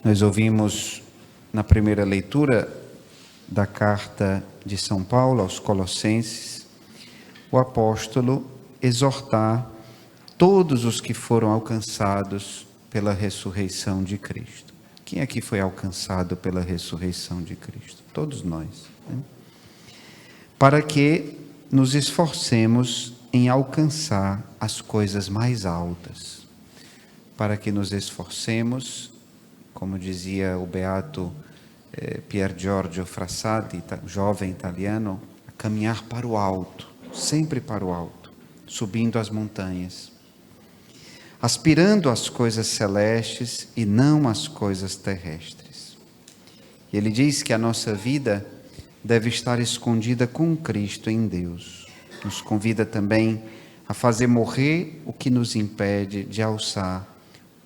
Nós ouvimos na primeira leitura da carta de São Paulo aos Colossenses, o apóstolo exortar todos os que foram alcançados pela ressurreição de Cristo. Quem aqui foi alcançado pela ressurreição de Cristo? Todos nós, né? Para que nos esforcemos em alcançar as coisas mais altas, para que nos esforcemos, como dizia o beato Pier Giorgio Frassati, jovem italiano, a caminhar para o alto, sempre para o alto, subindo as montanhas, aspirando às coisas celestes e não às coisas terrestres. E ele diz que a nossa vida deve estar escondida com Cristo em Deus. Nos convida também a fazer morrer o que nos impede de alçar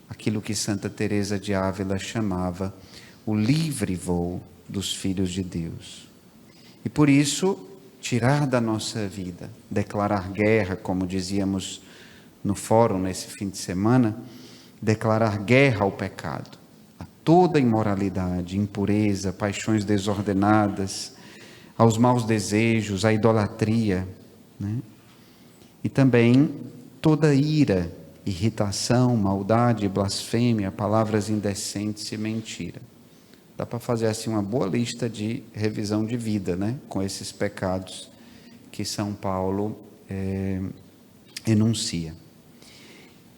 aquilo que Santa Teresa de Ávila chamava o livre voo dos filhos de Deus. E por isso, tirar da nossa vida, declarar guerra, como dizíamos no fórum nesse fim de semana, declarar guerra ao pecado, a toda imoralidade, impureza, paixões desordenadas, aos maus desejos, à idolatria, né? E também toda ira, irritação, maldade, blasfêmia, palavras indecentes e mentira. Dá para fazer assim uma boa lista de revisão de vida, né? Com esses pecados que São Paulo enuncia.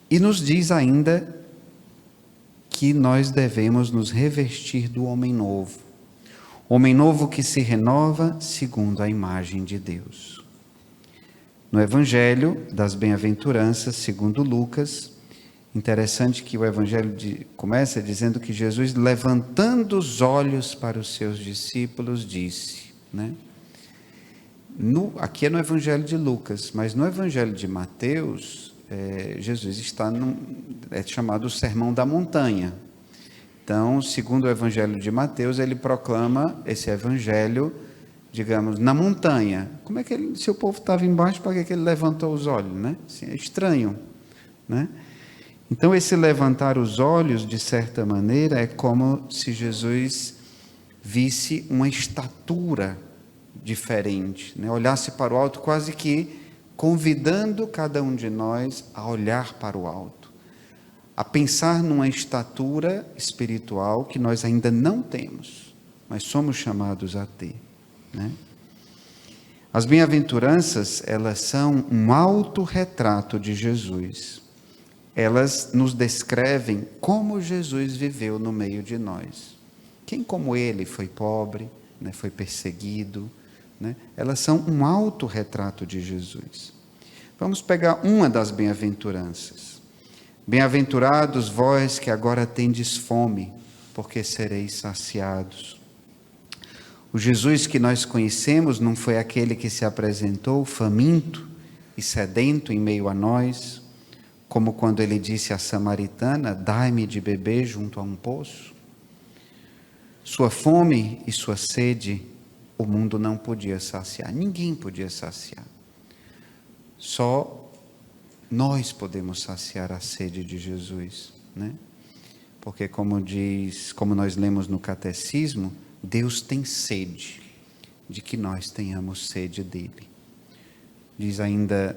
E nos diz ainda que nós devemos nos revestir do homem novo que se renova segundo a imagem de Deus. No Evangelho das Bem-aventuranças, segundo Lucas, interessante que o Evangelho começa dizendo que Jesus, levantando os olhos para os seus discípulos, disse, né? Aqui é no Evangelho de Lucas, mas no Evangelho de Mateus, Jesus está é chamado o Sermão da Montanha. Então, segundo o Evangelho de Mateus, ele proclama esse Evangelho, digamos, na montanha. Como é que se o povo estava embaixo, para que ele levantou os olhos, né? Assim, é estranho, né? Então, esse levantar os olhos, de certa maneira, é como se Jesus visse uma estatura diferente, né? Olhasse para o alto, quase que convidando cada um de nós a olhar para o alto, a pensar numa estatura espiritual que nós ainda não temos, mas somos chamados a ter, né? As bem-aventuranças, elas são um autorretrato de Jesus. Elas nos descrevem como Jesus viveu no meio de nós. Quem como ele foi pobre, né, foi perseguido, né? Elas são um autorretrato de Jesus. Vamos pegar uma das bem-aventuranças. Bem-aventurados vós que agora tendes fome, porque sereis saciados. O Jesus que nós conhecemos não foi aquele que se apresentou faminto e sedento em meio a nós, como quando ele disse à samaritana, dai-me de beber junto a um poço. Sua fome e sua sede, o mundo não podia saciar, ninguém podia saciar. Só nós podemos saciar a sede de Jesus, né? Porque como nós lemos no catecismo, Deus tem sede de que nós tenhamos sede dele. Diz ainda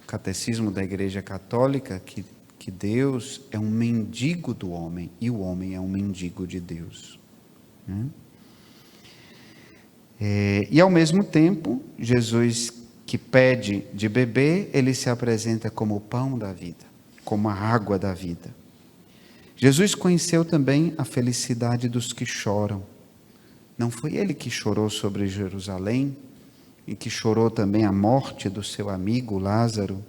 o catecismo da Igreja Católica que Deus é um mendigo do homem e o homem é um mendigo de Deus, né? E ao mesmo tempo, Jesus que pede de beber, ele se apresenta como o pão da vida, como a água da vida. Jesus conheceu também a felicidade dos que choram. Não foi ele que chorou sobre Jerusalém e que chorou também a morte do seu amigo Lázaro?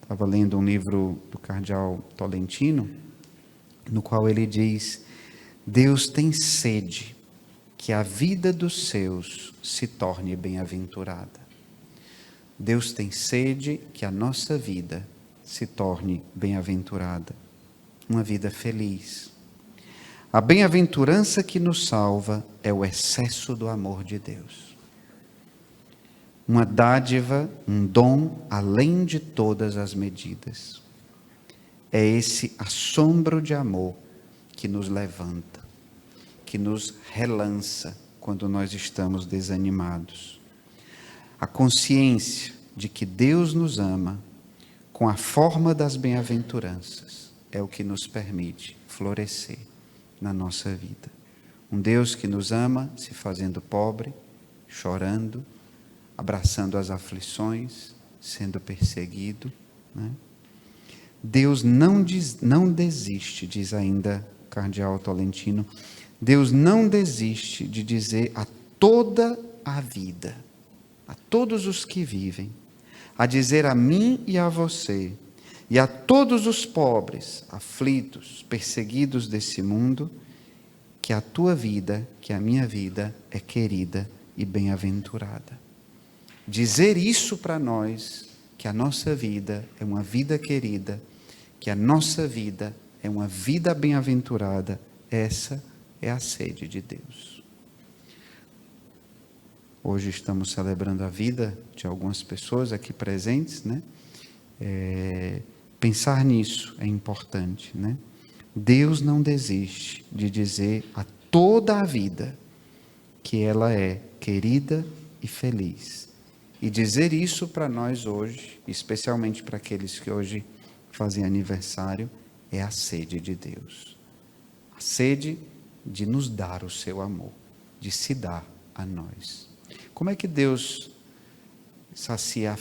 Estava lendo um livro do cardeal Tolentino, no qual ele diz: Deus tem sede que a vida dos seus se torne bem-aventurada. Deus tem sede que a nossa vida se torne bem-aventurada, uma vida feliz. A bem-aventurança que nos salva é o excesso do amor de Deus. Uma dádiva, um dom além de todas as medidas. É esse assombro de amor que que nos levanta, que nos relança quando nós estamos desanimados. A consciência de que Deus nos ama com a forma das bem-aventuranças é o que nos permite florescer na nossa vida. Um Deus que nos ama se fazendo pobre, chorando, abraçando as aflições, sendo perseguido, né? Deus não desiste, diz ainda o cardeal Tolentino, Deus não desiste de dizer a toda a vida, a todos os que vivem, a dizer a mim e a você, e a todos os pobres, aflitos, perseguidos desse mundo, que a tua vida, que a minha vida é querida e bem-aventurada. Dizer isso para nós, que a nossa vida é uma vida querida, que a nossa vida é uma vida bem-aventurada, essa é a sede de Deus. Hoje estamos celebrando a vida de algumas pessoas aqui presentes, né? Pensar nisso é importante, né? Deus não desiste de dizer a toda a vida que ela é querida e feliz. E dizer isso para nós hoje, especialmente para aqueles que hoje fazem aniversário, é a sede de Deus. A sede de nos dar o seu amor, de se dar a nós. Como é que Deus sacia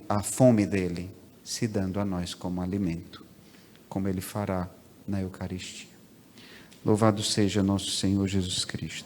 a fome dele? Se dando a nós como alimento, como ele fará na Eucaristia. Louvado seja nosso Senhor Jesus Cristo.